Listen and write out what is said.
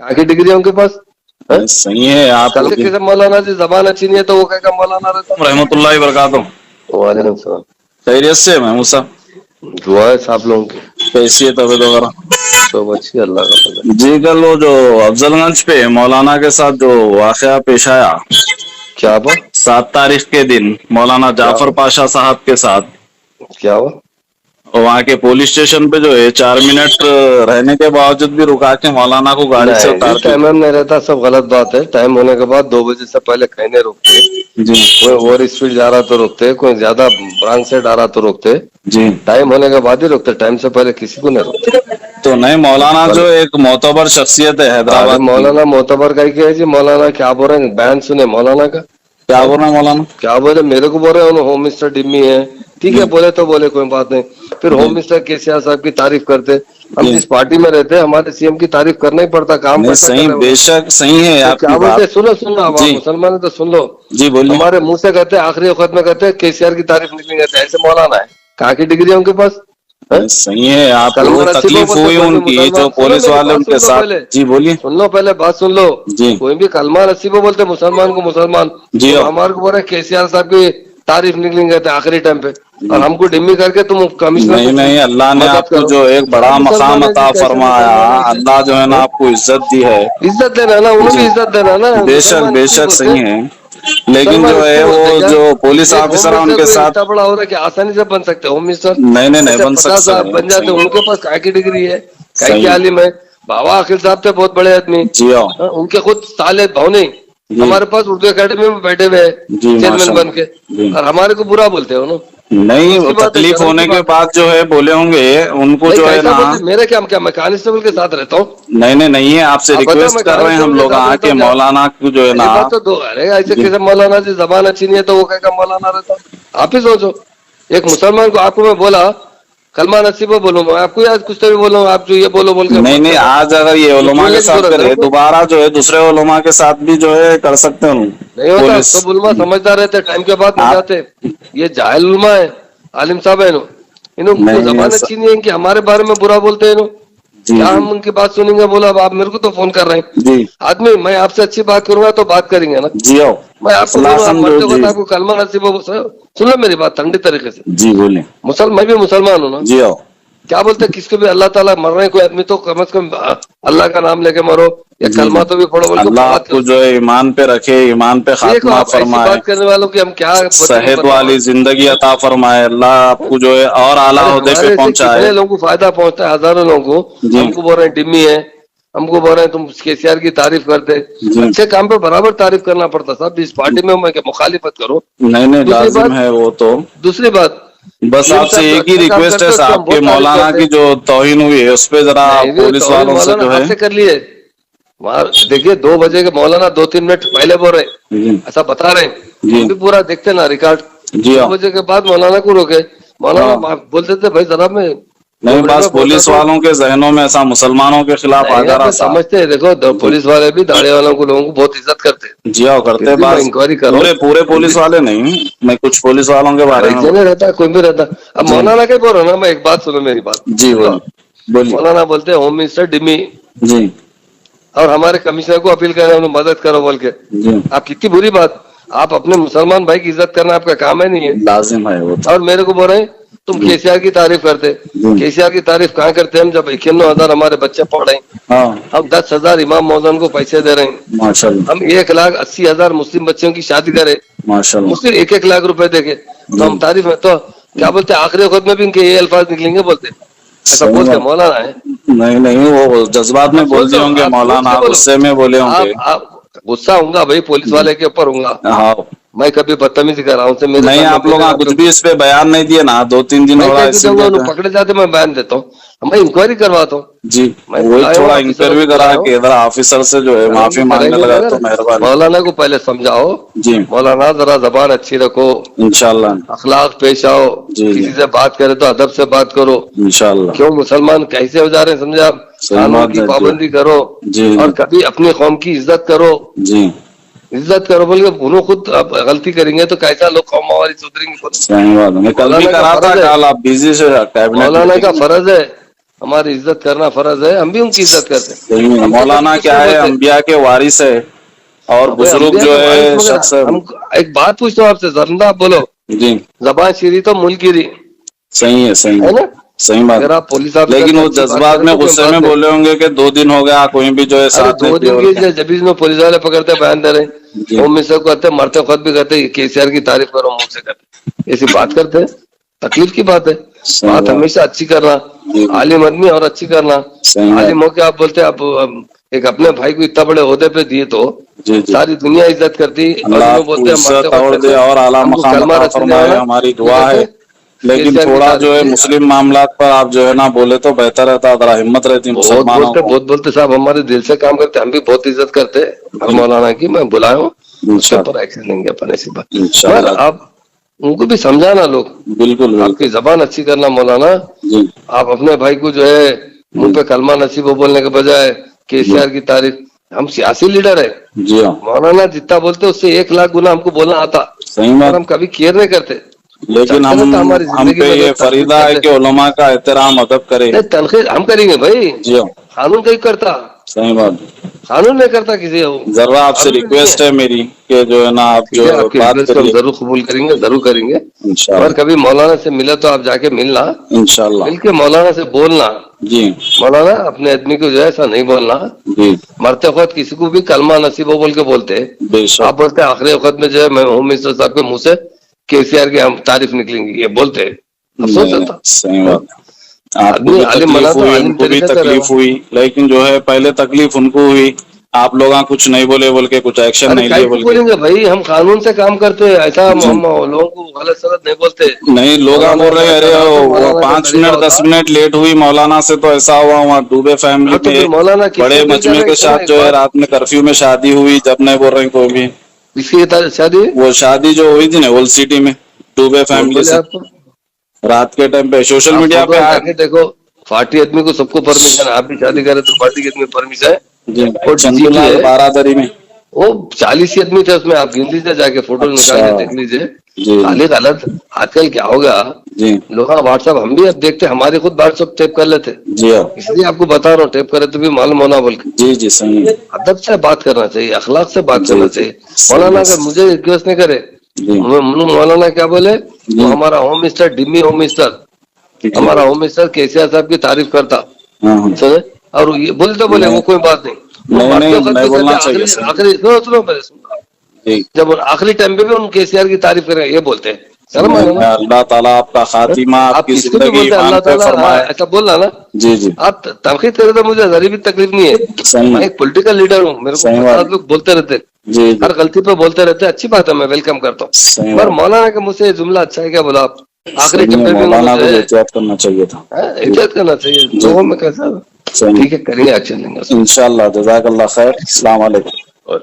कहाँ की डिग्री है उनके पास? हैं? सही है आप कल के मौलाना से जबान अच्छी नहीं है तो वो क्या मौलाना रहता? रहमतुल्लाहि वबरकातुहू। वालेकुम सलाम। खैरियत से महमूद साहब? दुआ है आप लोगों की। कैसी है तबीयत वगैरह? सब अच्छी है, अल्लाह का फजल। जी कल वो जो अफजलगंज पे मौलाना के साथ जो वाकया पेश आया क्या हुआ? 7 तारीख के दिन मौलाना जाफर पाशा साहब के साथ, क्या हुआ? और वहाँ के पुलिस स्टेशन पे जो है 4 मिनट रहने के बावजूद भी रुका के मौलाना को गाड़ी से नहीं जी, उतार के। टाइम नहीं रहता, सब गलत बात है। टाइम होने के बाद 2 बजे से पहले कहीं नहीं रोकते। जी कोई ओवर स्पीड जा रहा तो रोकते, कोई ज्यादा ब्रांच से आ रहा तो रोकते। जी। टाइम होने के बाद ही रोकते, टाइम से पहले किसी को नहीं रोकते। तो नहीं, मौलाना जो एक मोतबर शख्सियत है अरे हैदराबाद की। मौलाना मोतबर का ही क्या है जी? मौलाना क्या बोल रहे हैं? बयान सुने मौलाना का। क्या बोल रहे हैं मौलाना? क्या बोले? मेरे को बोल रहे हैं होम मिनिस्टर डिम्मी है, ठीक है, बोले तो बोले, कोई बात नहीं। फिर होम मिनिस्टर केसीआर साहब की तारीफ करते। हम जिस पार्टी में रहते हैं हमारे सीएम की तारीफ करना ही पड़ता, काम नहीं कैसा कर सही, रहे हो? बेशक सही है तो आपकी क्या बोलते? बात। सुनो अब आप जी मुसलमान है तो सुन लो। जी बोलिए। हमारे मुंह से कहते हैं, आखिरी वक्त में कहते हैं केसीआर की तारीफ निकली कहते हैं, ऐसे मौलाना है। कहाँ की डिग्री है उनके पास? नहीं, सही है आपको कलमा वो नसीब तकलीफ बोलते हुई कोई भी उनकी मुसलमान। जो सुनो पुलिस मेरी वाले बात, उनके सुन लो साथ। पहले, जी बोलिए। सुन लो पहले बात सुन लो। जी कोई भी कलमा नसीबो बोलते मुसलमान को मुसलमान, जी तुम हमारे को बोल रहे केसीआर साहब की तारीफ निकली कहते हैं आखिरी टाइम पे, और हमको डिम्मी करके तुम कमिश्नर नहीं को नहीं, अल्लाह ने मदद आपको करो। जो एक क्या बड़ा मकाम मुसलमान है जी? अता कैसे फरमाया, मुसलमान है जी? अल्लाह जो है ना हैं? आपको इज्जत दी है। इज्जत देना ना, उन्हें भी जी इज्जत देना ना। बेशक मुसलमान इसलिए बेशक बोलते सही हैं, है, लेकिन मुसलमान जो है इसलिए वो बोलते हैं क्या? जो पुलिस एक होम ऑफिसर है मिनिस्टर उनके कोई साथ। इतना बड़ा हो रहा है कि आसानी से बन सकते होम मिनिस्टर? नहीं नहीं नहीं, ऐसे बन 50 साहब सकते बन जाते, सही उनके पास काय की डिग्री है, काय की सही। आलिम है? बाबा आखिर साहब थे बहुत बड़े आदमी। जी आओ। हाँ, उनके खुद साले भाव नहीं जी हमारे पास उर्दू एकेडमी में बैठे हुए हैं जी चेयरमैन बन के, माशाल्लाह। जी और हमारे को बुरा बोलते हो ना। नहीं, उसकी बात है, तकलीफ शर्म की होने के बात है बाद जो है बोले होंगे उनको भाई। जो है कैसा ना। बोलते? मेरे क्या, मैं कांस्टेबल के साथ रहता हूँ? नहीं नहीं नहीं है, आपसे आप बताओ, रिक्वेस्ट मैं कर रहे हैं हम कांस्टेबल के लोग साथ रहता आके हूँ क्या? मौलाना को जो है ये ना। बात तो दो, अरे ऐसे जी कैसे मौलाना जी जबान अच्छी नहीं है तो वो क्या मौलाना रहता? आप ही सोचो, एक मुसलमान को आपको मैं बोला कलमा नसीबो बोलो, मैं आपको आज कुछ तो भी बोलो, आप जो ये बोलो बोल के नहीं मत नहीं, करना। आज अगर ये कुछ उलमा के बोलने की साथ जरूरत है करे, उनको? दोबारा जो है दूसरे उलमा के साथ भी जो है कर सकते हैं नहीं होता, पुलिस। सब उलमा समझदार रहते, टाइम के बाद मिल आप जाते। ये जाहिल उलमा है, आलिम साहब है इनको नहीं जबान अच्छी नहीं है कि हमारे बारे में बुरा बोलते हैं जी क्या जी हम उनकी बात सुनेंगे? बोला अब आप मेरे को तो फोन कर रहे हैं जी आदमी, मैं आपसे अच्छी बात करूंगा तो बात करेंगे ना। जी आओ। मैं आपको बोलूँ आप सलाखन जो मरते जी वक्त आपको कलमा नसीब हो, सुन लो मेरी बात ठंडी तरीके से। जी बोले। मैं भी मुसलमान हूँ ना। जी आओ। क्या बोलते हैं, किसको भी अल्लाह ताला मर रहे हैं, कोई आदमी तो कम से कम अल्लाह का नाम लेके मरो, या जी कलमा जी, तो भी पढ़ो बोल के अल्लाह बात आपको करो। जो है ईमान पे रखे, ईमान पे देखो खात्मा आप ऐसी फरमाए, बात करने वालों की हम क्या सेहत बताओ। वाली जिंदगी अता फरमाए, अल्लाह आपको जो है और आला अरे ओहदे पे हमारे से पहुंचाए। कितने लोगों को फायदा पहुंचता है, हजारों लोगों को। जी हमको बोल रहे हैं डिम्मी है, हमको बोल रहे हैं तुम केसीआर की तारीफ करते। जी अच्छे काम पे बराबर तारीफ करना पड़ता साहब, इस पार्टी में मैं मुखालिफत करो। नहीं नहीं, दूसरी लाजिम बात, है वो तो। दूसरी बात, बस पीएम आपसे साहब जो एक ही अच्छा काम रिक्वेस्ट है करते हैं उसकी हम साहब कि बहुत तारीफ मौलाना करते की हैं। जो तौहीन हुई है उस पे जरा नहीं भी पुलिस तौहीन वालों से मौलाना जो है। आपसे कर लिए वहां, देखिए 2 बजे के मौलाना 2-3 मिनट पहले बोल रहे, जी ऐसा बता रहे हैं। जी हम भी पूरा देखते ना रिकॉर्ड। जी 2 हाँ बजे के बाद मौलाना को रोके, मौलाना हाँ। बोलते थे भाई जरा मैं 2 नहीं, मिनट बस में पुलिस पहुंचाता हूँ। वालों के जहनों में ऐसा मुसलमानों के खिलाफ आ नहीं जा आप रहा साहब। समझते हैं, देखो जी पुलिस वाले भी दाढ़ी वालों को, लोगों को बहुत इज्जत करते हैं। जी हाँ, फिर करते भी मैं बस। इंक्वायरी कर रहा पूरे हूँ पूरे फिर पुलिस भी। वाले नहीं, मैं कुछ पुलिस वालों के हर बारे एक में जगह रहता है, कोई भी रहता है। अब जी मौलाना क्या बोल रहा हूँ ना, मैं एक बात सुनो मेरी बात, जी सुन लो। बोलिए। मौलाना बोलते हैं होम मिनिस्टर डिमी जी और हमारे कमिश्नर को अपील कर रहे हैं उन्हें मदद करो बोल के। जी आप कितनी बुरी बात, आप अपने मुसलमान भाई की इज्जत करना आपका काम है नहीं है? लाजिम है वो तो। और मेरे को बोल रहे हैं तुम जी केसीआर की तारीफ करते। जी केसीआर की तारीफ कहाँ करते हैं हम, जब 91,000 हमारे बच्चे पढ़ रहे हैं। हाँ हम 10,000 इमाम मौजन को पैसे दे रहे हैं। माशाल्लाह हम 1,80,000 मुस्लिम बच्चों की शादी करें, माशाल्लाह। मुस्लिम 1-1 लाख रुपए देके, तो हम जी तारीफ है तो क्या बोलते हैं, आखिरी वक्त में भी इनके ये अल्फाज निकलेंगे बोलते ऐसा सही बोल के बात। मौलाना है। नहीं नहीं, वो जज्बात आप में बोल सोच दिए लो, होंगे आप सोच मौलाना, के बोलो। गुस्से में बोले होंगे। आप गुस्सा होऊंगा भाई, पुलिस जी वाले के ऊपर होऊंगा। हाँ। मैं कभी बदतमीजी कर रहा हूँ मेरे नहीं, सामने आप लोग बोलेगा कुछ तो भी इस पे बयान नहीं दिए ना, 2-3 दिन मैं हो रहा क्या है क्यों दूंगा, इसीलिए उन्हें तो। पकड़े जाते मैं बयान देता हूँ, मैं इंक्वायरी करवाता हूँ। जी मैं वही बुलाया हूँ थोड़ा ऑफिसरों इंटरव्यू को, करा बुलाया हूँ, के इधर ऑफिसर से जो है माफी करेंगे मांगने करेंगे लगा मगर तो मेहरबानी। मौलाना को पहले समझाओ, जी मौलाना जरा जबान अच्छी रखो, इंशाल्लाह। अखलाक पेश आओ, जी जी किसी से बात करे तो अदब से बात करो। इंशाल्लाह। क्यों मुसलमान कैसे हो जा रहे हैं समझे आप? सही कानून बात की है जी पाबंदी करो जी और जी कभी अपनी कौम की इज्जत करो। जी इज्जत करो बोल के उन्होंने खुद अब गलती करेंगे तो कैसा लोग कौम हमारी सुधरेंगी बोलो? सही बात है। मैं कल भी मौलाना का करा था, फर्ज है, कल आप बिजी से कैबिनेट मौलाना मीटिंग का में। फर्ज है ہماری عزت کرنا فرض ہے, ہم بھی ان کی عزت کرتے ہیں. صحیح ہے. ہم تو مولانا کبھی کچھ کیا نہیں ہے بولتے. انبیاء کے وارث ہے اور بھائی بزرگ انبیاء جو کے وارث ہے مگر شخص. ہم ایک بات پوچھتا ہوں آپ سے, زرندہ آپ بولو, جی زبان شیریں تو ملک کی رہی صحیح ہے, صحیح ہے ہے, نا. صحیح بات. اگر آپ پولیس آفیسر لیکن سے وہ اچھی بات جذبات کریں میں تو کوئی غصے میں بات نہیں. بولے ہوں گے کہ 2 دن ہو گیا کوئی بھی جو ہے ارے ساتھ نہیں 2 دیا دن اور کی کیا. جب میں پولیس والے پکڑتے بیان دے رہے ہیں, جی ہوم منسٹر کو کہتے مرتے خود بھی کرتے کے سی آر کی تعریف کرو منہ سے کرتے, ایسی بات کرتے ہیں, تکلیف کی بات ہے. صحیح بات بات. ہمیشہ اچھی کرنا, جی عالم آدمی اور اچھی کرنا. صحیح بات. عالم ہو کے آپ بولتے آپ ایک اپنے بھائی کو اتنا بڑے عہدے پہ دیے تو جی جی ساری دنیا عزت کرتی, اور اللہ یوں آپ کو بولتے ہم مرتے عزت وقت اور دے کہتے اور اعلیٰ ہم کو مقام کلمہ عطا رسیدنے فرمائے, والا ہماری یہ دعا ہے. کہتے کے لیکن سی آر کی تھوڑا جو تعریف ہے کی. مسلم معاملات پر آپ جو ہے نا بولے تو بہتر رہتا, ذرا ہمت رہتی مسلمانوں کو. بہت بولتے صاحب, ہمارے دل سے کام کرتے, ہم بھی بہت عزت کرتے ہر جی مولانا کی. میں بلایا ہوں, اس کے اوپر انشاءاللہ ایکشن لیں گے اپن, ایسی بات. مگر انشاءاللہ. آپ ان کو بھی سمجھانا, لوگ بالکل آپ کی بالکل. زبان اچھی کرنا مولانا. جی آپ اپنے بھائی کو جو ہے منہ جی پہ کلمہ نصیب ہو بولنے کے بجائے کے سی جی آر کی تعریف. ہم سیاسی لیڈر ہے, جی ہاں مولانا جتنا بولتے اس سے 1,00,000 گنا ہم کو بولنا آتا, صحیح اور بات. ہم کبھی کیئر نہیں کرتے. جو لیکن چلتا رہتا ہماری ہم زندگی پہ میں, یہ لوگ تنقید فریضہ ہے کرتے. کہ علماء کا احترام ادب کرے. نہیں, تنقید ہم کریں گے بھائی, جی ہاں قانون نہیں کرتا, صحیح بات. قانون نہیں کرتا کسی کو, ذرا آپ سے قانون نہیں ریکویسٹ ہے میری کہ جو ہے نا آپ ٹھیک جو ہے, آپ کی بات ریکویسٹ کو ہم کریے ضرور قبول کریں گے, ضرور کریں گے. اور انشاءاللہ کبھی مولانا سے ملے تو آپ جا کے ملنا, انشاءاللہ. مل کے مولانا سے بولنا, جی مولانا اپنے آدمی کو جو ہے ایسا نہیں بولنا. جی مرتے وقت کسی کو بھی کلمہ نصیب ہو بول کے بولتے, بے آپ شک. بولتے آخری وقت میں جو ہے میں ہوم منسٹر صاحب کے منہ سے کے سی آر کی ہم تعریف نکلیں گی, یہ بولتے افسوس نہیں نہیں ہوتا. صحیح بات. آپ کو آدمی بھی عالم بنا تکلیف تو ہوئی, ان عالم کو بھی طریقے سے رہنا. تکلیف ہوئی, لیکن جو ہے پہلے تکلیف ان کو ہوئی, آپ لوگ کچھ نہیں بولے بول کے, کچھ ایکشن ارے نہیں کائی لیے کو بول کے. بولیں گے بھائی, ہم قانون سے کام کرتے ہیں, ایسا جی ہم لوگوں کو غلط سلط نہیں بولتے. نہیں, لوگ مولانا بول رہے کا ہیں ایسا ارے نہ ہوتا, وہ مولانا کا 5 طریقہ منٹ ہوتا. 10 منٹ لیٹ ہوئی مولانا سے تو ایسا ہوا, وہاں ڈوبے ہاں فیملی تو میں پھر ایک مولانا کس بڑے سے ڈیل کر مجمع رہے کے ہیں, سنو ساتھ ایک جو ہے بات. رات میں کرفیو میں شادی ہوئی, جب نہیں بول رہے ہیں کوئی بھی. کس کی شادی ہوئی؟ وہ شادی جو ہوئی تھی نا اولڈ سٹی میں ڈوبے کون فیملی بولے سے, آپ کو؟ رات کے ٹائم پہ سوشل آپ میڈیا پہ فوٹو آیا. جا کے دیکھو, پارٹی آدمی کو سب کو پرمیشن ہے, آپ بھی شادی کرے تو پارٹی کے آدمی کو پرمیشن ہے. جی وہ ڈی جی چندو پی لال ہے, بارادری میں. وہ 40 ہی آدمی تھے اس میں, آپ گن لیجیے جا کے, فوٹو نکال اچھا کے دیکھ لیجیے. جی خالی غلط. آج کل کیا ہوگا, جی لوگ واٹس ایپ ہم بھی اب دیکھتے, ہمارے خود واٹس ایپ ٹیپ کر لیتے, جی ہاں اس لیے آپ کو بتا رہا ہوں, ٹیپ کرے تو بھی معلوم ہونا بول کے. جی جی صحیح ہے. ادب سے بات کرنا چاہیے, اخلاق سے بات جی کرنا جی چاہیے. صحیح مولانا ہے. اگر مجھے ریکویسٹ نہیں کرے, جی مولانا کیا بولے, وہ جی ہمارا home minister dummy home minister, جی ہمارا ہوم منسٹر کے سی آر صاحب کی تعریف کرتا. ہاں ہاں سر, اور یہ بولتے بولے وہ کوئی بات نہیں, وہ نہیں مرتے نہیں وقت نہیں بھی کہتے بولنا چاہیے, آخری صحیح. آخری سنو پہلے سنو, جی جب آخری ٹائم پہ بھی ان کے سی آر کی تعریف کریں یہ بولتے ہیں, شرم نہیں آنا نا. نہیں, اللہ تعالیٰ آپ کا خاتمہ آپ کی کس کو بھی زندگی بولتے ہیں ایمان اللہ پہ تعالیٰ, فرمائے. ایسا بولنا نا. جی جی آپ تنقید کرے تو مجھے ذرا بھی تکلیف نہیں ہے, صحیح میں ایک پولیٹیکل لیڈر ہوں, میرے کو صحیح بات. 50 لوگ بولتے رہتے, جی جی ہر غلطی پہ بولتے رہتے, اچھی بات ہے, میں ویلکم کرتا ہوں. صحیح مگر بات. مولانا کے مجھ سے یہ جملہ اچھا ہے کیا بولا آپ, آخری صحیح ٹائم ہے, پہ بھی انہوں نے مولانا جو کو بھی ہے احتیاط کرنا چاہیے تھا. جی احتیاط کرنا چاہیے جی لوگوں میں کیسا. صحیح. ٹھیک ہے, کریں گے, ایکشن لیں گے. انشاءاللہ. جزاک اللہ خیر. السلام علیکم. اور